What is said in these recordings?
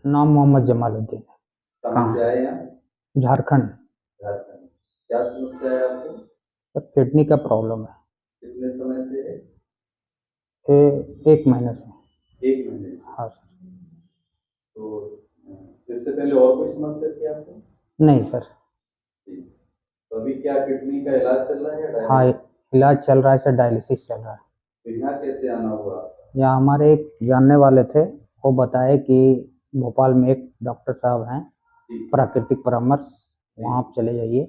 नाम मोहम्मद जमालुद्दीन। कहाँ से आए हैं? झारखंड। झारखंड। क्या समस्या है आपको? सर किडनी का प्रॉब्लम है। कितने समय से है? एक महीने से। 1 महीने से। हाँ सर। तो इससे पहले और कोई समस्या थी आपको? नहीं सर। जी। तो अभी क्या किडनी का इलाज चल रहा है या हाँ, डायलिसिस? इलाज चल रहा है सर, डायलिसिस चल रहा है। तो यहाँ कैसे आना हुआ आपका? यहाँ हमारे एक जानने वाले थे, वो बताए कि भोपाल में एक डॉक्टर साहब हैं, जी। प्राकृतिक परामर्श, वहाँ आप चले जाइए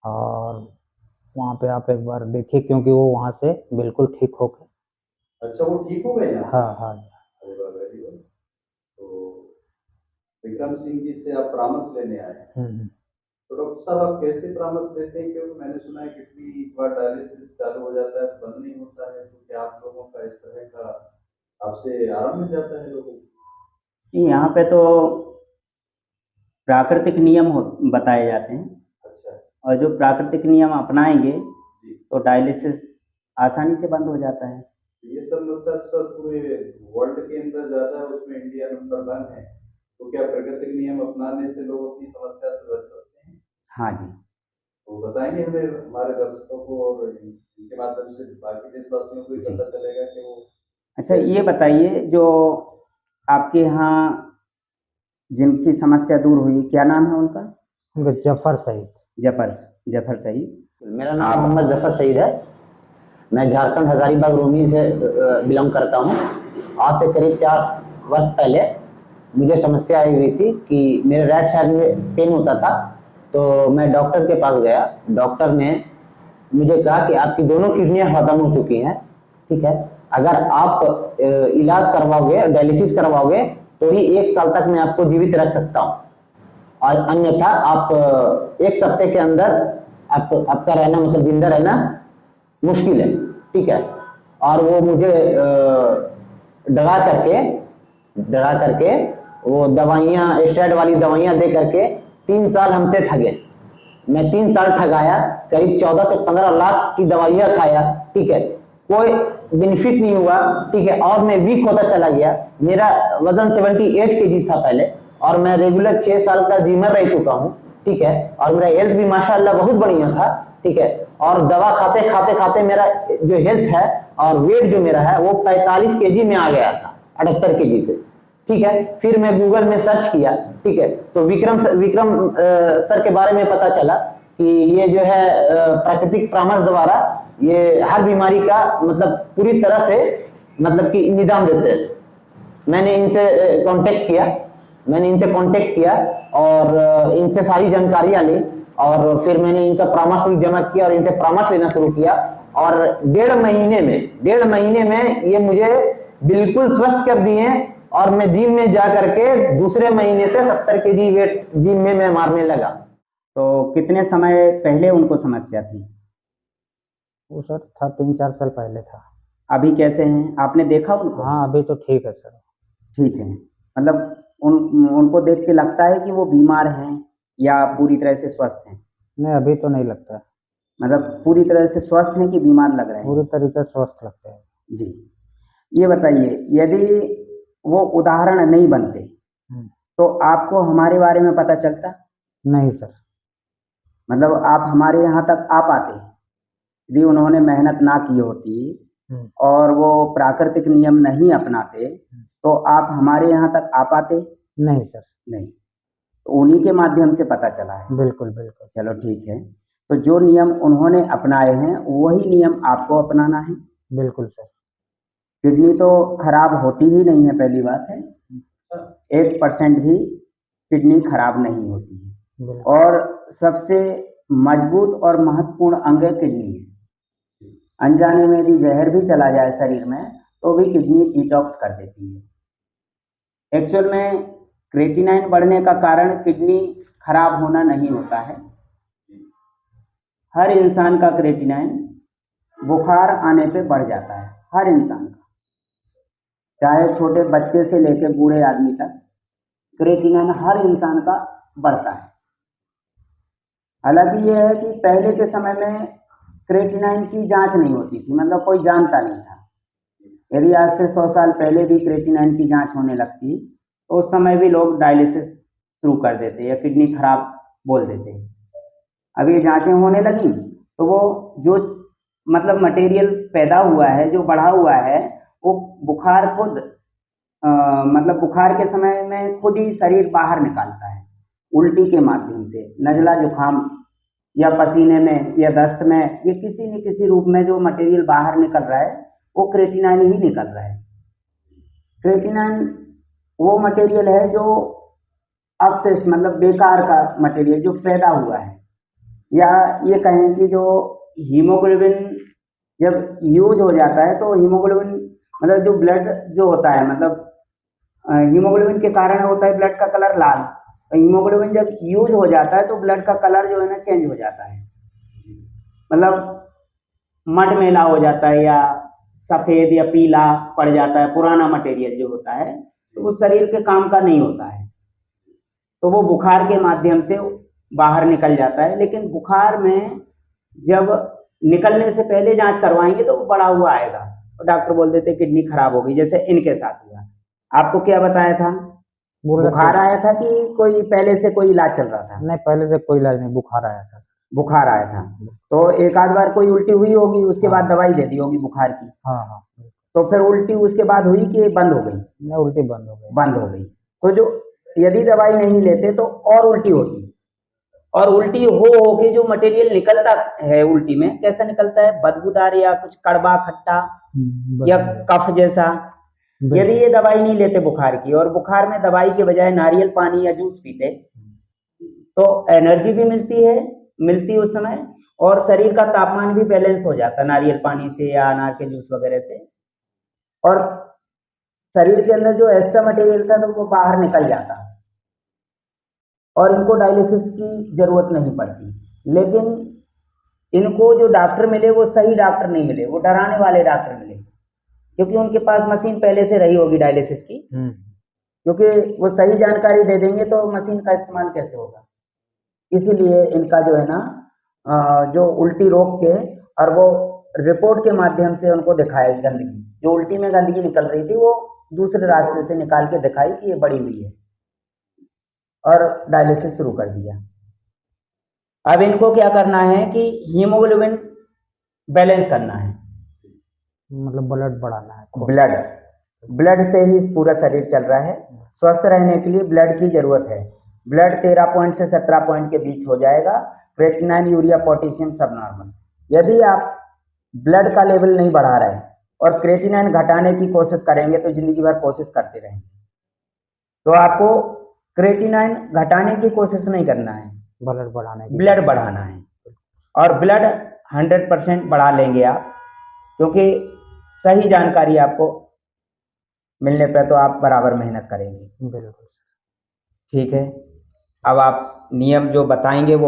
और वहाँ पे आप एक बार देखिए, क्योंकि वो वहाँ से बिल्कुल ठीक हो गए। अच्छा, वो ठीक हो गए यहाँ से? हाँ हाँ। अरे वाह, वेरी गुड। तो विक्रम सिंह जी से आप परामर्श लेने आए हैं। हम्म। तो डॉक्टर साहब, आप कैसे परामर्श देते हैं? क्योंकि मैंने सुना है किडनी एक बार डायलिसिस चालू हो जाता है तो बंद नहीं होता है, तो क्या आप लोगों का इस तरह का आपसे आराम मिल जाता है लोगों को? यहाँ पे तो प्राकृतिक नियम बताए जाते हैं, अच्छा। और जो प्राकृतिक नियम अपनाएंगे जी। तो डायलिसिस आसानी से बंद हो जाता है। ये समस्या सर पूरे वर्ल्ड के अंदर ज़्यादा है, उसमें इंडिया नंबर 1 है। तो क्या प्राकृतिक नियम अपनाने से लोग अपनी समस्या से बच सकते हैं? हाँ जी। तो बताएंगे हमें, हमारे दर्शकों को, और इनके माध्यम से बाकी देशवासियों को भी जी। पता चलेगा कि वो। अच्छा, ये बताइए, जो आपके यहाँ जिनकी समस्या दूर हुई, क्या नाम है उनका? उनका जफर सईद। जफर सईद। मेरा नाम मोहम्मद जफर सईद है। मैं झारखंड हजारीबाग रोमी से बिलोंग करता हूँ। आज से करीब 4 वर्ष पहले मुझे समस्या आई हुई थी कि मेरे राइट साइड में पेन होता था, तो मैं डॉक्टर के पास गया। डॉक्टर ने मुझे कहा कि आपकी दोनों किडनियां खत्म हो चुकी हैं, ठीक है, अगर आप इलाज करवाओगे, डायलिसिस करवाओगे, तो ही 1 साल तक मैं आपको जीवित रख सकता हूँ, और अन्यथा आप 1 सप्ताह के अंदर आपका रहना, मतलब जिंदा रहना मुश्किल है, ठीक है। और वो मुझे डरा करके वो दवाइयाँ, स्टेरॉइड वाली दवाइयाँ दे करके 3 साल हमसे ठगे। मैं 3 साल ठगाया, करीब 14 से 15 लाख की दवाइयाँ खाया, ठीक है, कोई बेनिफिट नहीं हुआ, ठीक है, और मैं वीक होता चला गया। मेरा वजन 78 kg था पहले, और मैं रेगुलर 6 साल का जिमर रह चुका हूँ, ठीक है, और मेरा हेल्थ भी माशाल्लाह बहुत बढ़िया था, ठीक है। और दवा खाते खाते खाते मेरा जो हेल्थ है और वेट जो मेरा है वो 45 kg में आ गया था, 78 kg से, ठीक है। फिर मैं गूगल में सर्च किया, ठीक है, तो विक्रम सर के बारे में पता चला कि ये जो है प्राकृतिक परामर्श द्वारा ये हर बीमारी का मतलब पूरी तरह से मतलब कि निदान देते हैं। मैंने इनसे कांटेक्ट किया और इनसे सारी जानकारियां ली, और फिर मैंने इनका परामर्श जमा किया और इनसे परामर्श लेना शुरू किया, और 1.5 महीने में ये मुझे बिल्कुल स्वस्थ कर दिए, और मैं जिम में जा करके दूसरे महीने से 70 kg वेट जिम में मैं मारने लगा। तो कितने समय पहले उनको समस्या थी? वो सर था 3-4 साल पहले था। अभी कैसे हैं, आपने देखा उनको? हाँ, अभी तो ठीक है सर। ठीक है, मतलब उनको देख के लगता है कि वो बीमार हैं या पूरी तरह से स्वस्थ हैं? नहीं, अभी तो नहीं लगता है। मतलब पूरी तरह से स्वस्थ हैं कि बीमार लग रहे हैं? पूरी तरीके से स्वस्थ लगते हैं। जी। ये बताइए, यदि वो उदाहरण नहीं बनते तो आपको हमारे बारे में पता चलता? नहीं सर। मतलब आप हमारे यहाँ तक आ पाते यदि उन्होंने मेहनत ना की होती और वो प्राकृतिक नियम नहीं अपनाते, तो आप हमारे यहाँ तक आ पाते? नहीं सर। नहीं। तो उन्हीं के माध्यम से पता चला है। बिल्कुल बिल्कुल। चलो ठीक है, तो जो नियम उन्होंने अपनाए हैं वही नियम आपको अपनाना है। बिल्कुल सर। किडनी तो खराब होती ही नहीं है, पहली बात है, 1% भी किडनी खराब नहीं होती है, और सबसे मजबूत और महत्वपूर्ण अंग किडनी है। अनजाने में भी जहर भी चला जाए शरीर में तो भी किडनी डिटॉक्स कर देती है। एक्चुअल में क्रेटिनाइन बढ़ने का कारण किडनी खराब होना नहीं होता है। हर इंसान का क्रेटिनाइन बुखार आने पे बढ़ जाता है, हर इंसान का, चाहे छोटे बच्चे से लेकर बूढ़े आदमी तक क्रेटिनाइन हर इंसान का बढ़ता है। हालांकि यह है कि पहले के समय में क्रेटिनाइन की जांच नहीं होती थी, मतलब कोई जानता नहीं था। यदि आज से 100 साल पहले भी क्रेटिनाइन की जांच होने लगती तो उस समय भी लोग डायलिसिस शुरू कर देते या किडनी खराब बोल देते। अब ये जांचें होने लगी तो वो जो मतलब मटेरियल पैदा हुआ है, जो बढ़ा हुआ है, वो बुखार खुद मतलब बुखार के समय में खुद ही शरीर बाहर निकालता है उल्टी के माध्यम से, नज़ला जुकाम या पसीने में या दस्त में, ये किसी न किसी रूप में जो मटेरियल बाहर निकल रहा है वो क्रेटिनाइन ही निकल रहा है। क्रेटिनाइन वो मटेरियल है जो अपशिष्ट मतलब बेकार का मटेरियल जो पैदा हुआ है, या ये कहें कि जो हीमोग्लोबिन जब यूज हो जाता है तो हीमोग्लोबिन मतलब जो ब्लड जो होता है, मतलब हीमोग्लोबिन के कारण होता है ब्लड का कलर लाल। हीमोग्लोबिन जब यूज हो जाता है तो ब्लड का कलर जो है ना चेंज हो जाता है, मतलब मटमैला हो जाता है या सफेद या पीला पड़ जाता है। पुराना मटेरियल जो होता है तो वो शरीर के काम का नहीं होता है, तो वो बुखार के माध्यम से बाहर निकल जाता है। लेकिन बुखार में जब निकलने से पहले जांच करवाएंगे तो वो बढ़ा हुआ आएगा और डॉक्टर बोल देते किडनी खराब हो गई, जैसे इनके साथ हुआ। आपको क्या बताया था? बुखार आया था कि कोई पहले से कोई इलाज चल रहा था? नहीं, पहले से कोई इलाज नहीं, बुखार आया था। बुखार आया था तो एक आध बार कोई उल्टी हुई होगी, उसके बाद दवाई दे दी होगी बुखार की। हाँ हाँ, तो फिर उल्टी उसके बाद हुई कि बंद हो गई? नहीं, उल्टी बंद हो गई। बंद हो गई। तो जो यदि दवाई नहीं लेते तो और उल्टी होती, और उल्टी हो के जो मटेरियल निकलता है उल्टी में कैसा निकलता है, बदबूदार या कुछ कड़वा खट्टा या कफ जैसा। यदि ये दवाई नहीं लेते बुखार की और बुखार में दवाई के बजाय नारियल पानी या जूस पीते तो एनर्जी भी मिलती उस समय, और शरीर का तापमान भी बैलेंस हो जाता नारियल पानी से या अनार के जूस वगैरह से, और शरीर के अंदर जो एक्स्ट्रा मटेरियल था तो वो बाहर निकल जाता और इनको डायलिसिस की जरूरत नहीं पड़ती। लेकिन इनको जो डॉक्टर मिले वो सही डॉक्टर नहीं मिले, वो डराने वाले डॉक्टर मिले, क्योंकि उनके पास मशीन पहले से रही होगी डायलिसिस की, क्योंकि वो सही जानकारी दे देंगे तो मशीन का इस्तेमाल कैसे होगा। इसीलिए इनका जो है ना जो उल्टी रोक के और वो रिपोर्ट के माध्यम से उनको दिखाई गंदगी, जो उल्टी में गंदगी निकल रही थी वो दूसरे रास्ते से निकाल के दिखाई कि ये बड़ी हुई है और डायलिसिस शुरू कर दिया। अब इनको क्या करना है कि हीमोग्लोबिन बैलेंस करना है, मतलब ब्लड बढ़ाना है। ब्लड से ही पूरा शरीर चल रहा है। स्वस्थ रहने के लिए ब्लड की जरूरत है। ब्लड 13 पॉइंट से 17 पॉइंट के बीच हो जाएगा। क्रेटिनाइन, यूरिया, पोटेशियम सब नॉर्मल। यदि आप ब्लड का लेवल नहीं बढ़ा रहे और क्रेटिनाइन घटाने की कोशिश करेंगे तो जिंदगी भर कोशिश करते रहेंगे। तो आपको क्रेटिनाइन घटाने की कोशिश नहीं करना है, ब्लड बढ़ाना है। और ब्लड 100% बढ़ा लेंगे आप, क्योंकि सही जानकारी आपको मिलने पर तो आप बराबर मेहनत करेंगे। बिल्कुल ठीक है। अब आप नियम जो बताएंगे वो